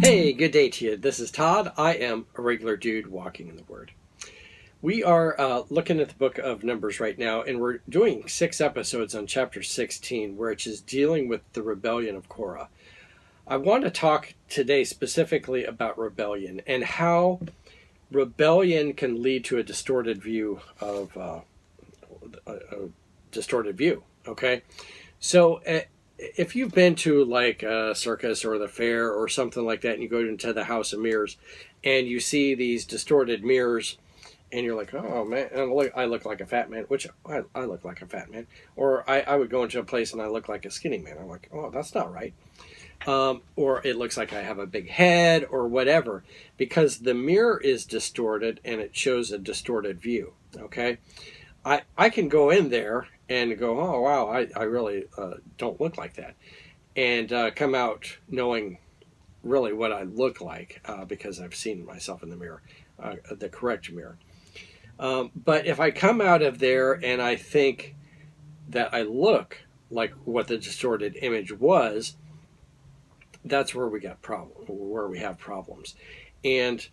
Hey, good day to you. This is Todd. I am a regular dude walking in the Word. We are looking at the book of Numbers right now, and we're doing 6 episodes on chapter 16, which is dealing with the rebellion of Korah. I want to talk today specifically about rebellion and how rebellion can lead to a distorted view of Okay, so if you've been to like a circus or the fair or something like that, and you go into the House of Mirrors, and you see these distorted mirrors, and you're like, oh man, and I look like a fat man, which I look like a fat man. Or I would go into a place and I look like a skinny man. I'm like, oh, that's not right. Or it looks like I have a big head or whatever, because the mirror is distorted and it shows a distorted view. Okay, I can go in there and go, oh wow, I really don't look like that, and come out knowing really what I look like because I've seen myself in the mirror, the correct mirror. But if I come out of there and I think that I look like what the distorted image was, that's where we have problems. And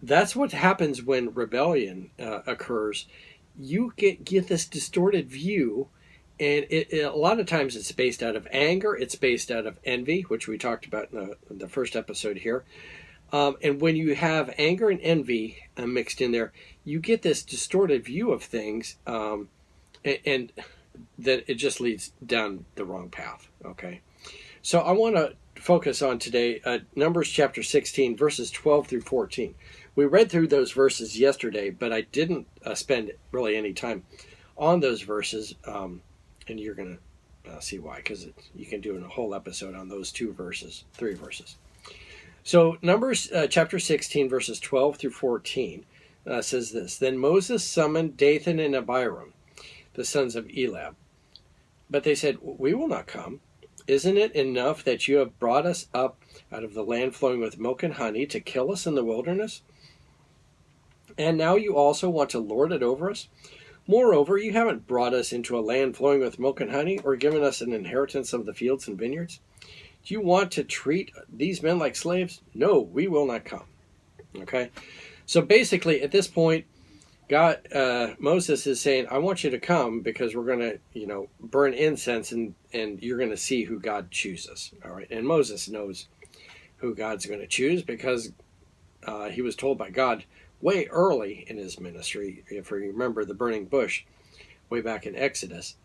that's what happens when rebellion occurs. You get this distorted view, and a lot of times it's based out of anger, it's based out of envy, which we talked about in the first episode here. And when you have anger and envy mixed in there, you get this distorted view of things, and that it just leads down the wrong path. Okay, so I want to focus on today Numbers chapter 16, verses 12 through 14. We read through those verses yesterday, but I didn't spend really any time on those verses, and you're going to see why, because you can do a whole episode on those 3 verses. So Numbers chapter 16, verses 12 through 14 says this: Then Moses summoned Dathan and Abiram, the sons of Eliab. But they said, We will not come. Isn't it enough that you have brought us up out of the land flowing with milk and honey to kill us in the wilderness? And now you also want to lord it over us? Moreover, you haven't brought us into a land flowing with milk and honey, or given us an inheritance of the fields and vineyards. Do you want to treat these men like slaves? No, we will not come. Okay? So basically, at this point, Moses is saying, I want you to come because we're going to, burn incense and you're going to see who God chooses. All right. And Moses knows who God's going to choose because he was told by God way early in his ministry, if you remember the burning bush way back in Exodus,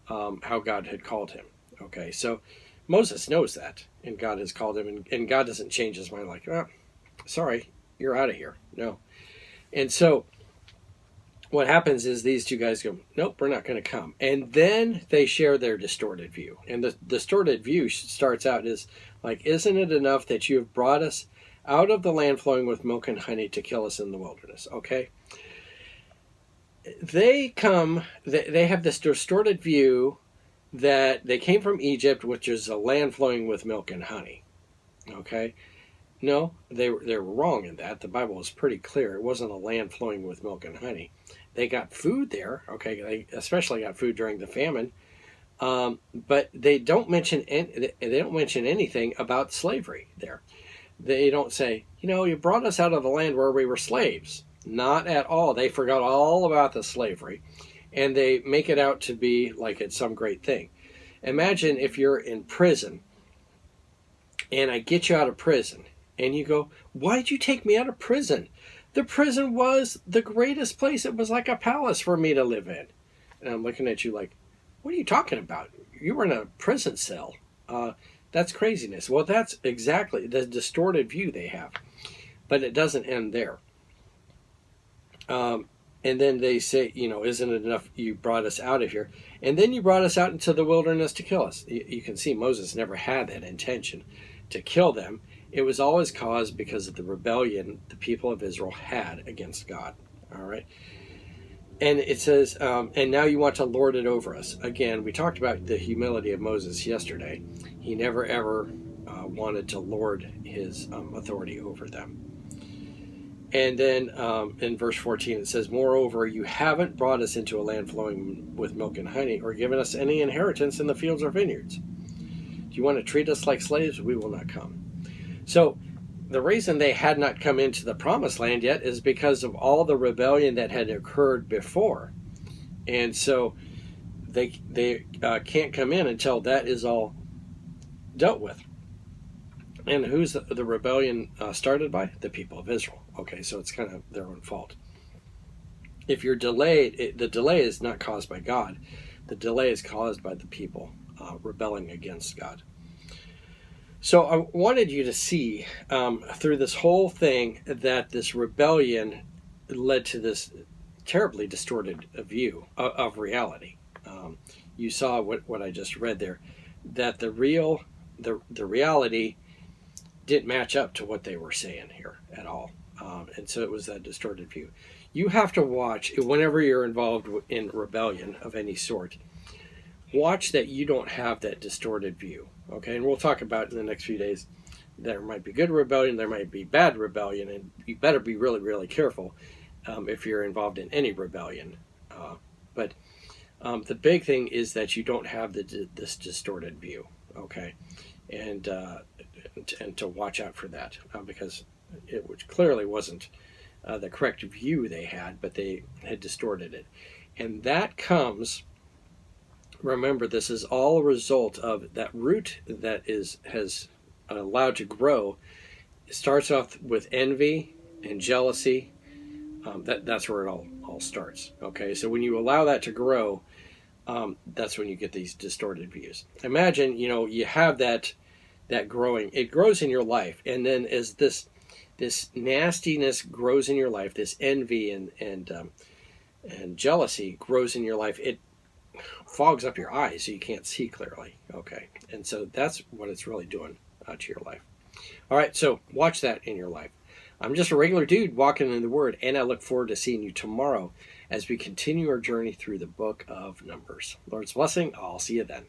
how God had called him. Okay. So Moses knows that, and God has called him, and God doesn't change his mind like, oh, sorry, you're out of here. No. And so what happens is these two guys go, nope, we're not going to come. And then they share their distorted view. And the distorted view starts out as like, isn't it enough that you have brought us out of the land flowing with milk and honey to kill us in the wilderness? Okay. They have this distorted view that they came from Egypt, which is a land flowing with milk and honey. Okay. No, they were wrong in that. The Bible is pretty clear. It wasn't a land flowing with milk and honey. They got food there. Okay, they especially got food during the famine, but they don't mention anything about slavery there. They don't say, you brought us out of the land where we were slaves. Not at all. They forgot all about the slavery, and they make it out to be like it's some great thing. Imagine if you're in prison, and I get you out of prison. And you go, why'd you take me out of prison? The prison was the greatest place. It was like a palace for me to live in. And I'm looking at you like, what are you talking about? You were in a prison cell. That's craziness. Well, that's exactly the distorted view they have. But it doesn't end there. And then they say, isn't it enough you brought us out of here? And then you brought us out into the wilderness to kill us. You can see Moses never had that intention to kill them. It was always caused because of the rebellion the people of Israel had against God. All right. And it says, and now you want to lord it over us. Again, we talked about the humility of Moses yesterday. He never, ever wanted to lord his authority over them. And then in verse 14, it says, moreover, you haven't brought us into a land flowing with milk and honey, or given us any inheritance in the fields or vineyards. Do you want to treat us like slaves? We will not come. So the reason they had not come into the promised land yet is because of all the rebellion that had occurred before. And so they can't come in until that is all dealt with. And who's the rebellion started by? The people of Israel. Okay, so it's kind of their own fault. If you're delayed, the delay is not caused by God. The delay is caused by the people rebelling against God. So I wanted you to see through this whole thing that this rebellion led to this terribly distorted view of reality. You saw what I just read there, that the reality didn't match up to what they were saying here at all. And so it was that distorted view. You have to watch, whenever you're involved in rebellion of any sort, watch that you don't have that distorted view. Okay, and we'll talk about in the next few days. There might be good rebellion, there might be bad rebellion, and you better be really, really careful if you're involved in any rebellion. But the big thing is that you don't have this distorted view. Okay, and to watch out for that because it clearly wasn't the correct view they had, but they had distorted it, and that comes. Remember, this is all a result of that root that has allowed to grow. It starts off with envy and jealousy. That's where it all starts. Okay, so when you allow that to grow, that's when you get these distorted views. Imagine, you have that growing. It grows in your life, and then as this nastiness grows in your life, this envy and jealousy grows in your life, it fogs up your eyes so you can't see clearly. Okay, and so that's what it's really doing to your life. All right, so watch that in your life. I'm just a regular dude walking in the Word, and I look forward to seeing you tomorrow as we continue our journey through the book of Numbers. Lord's blessing. I'll see you then.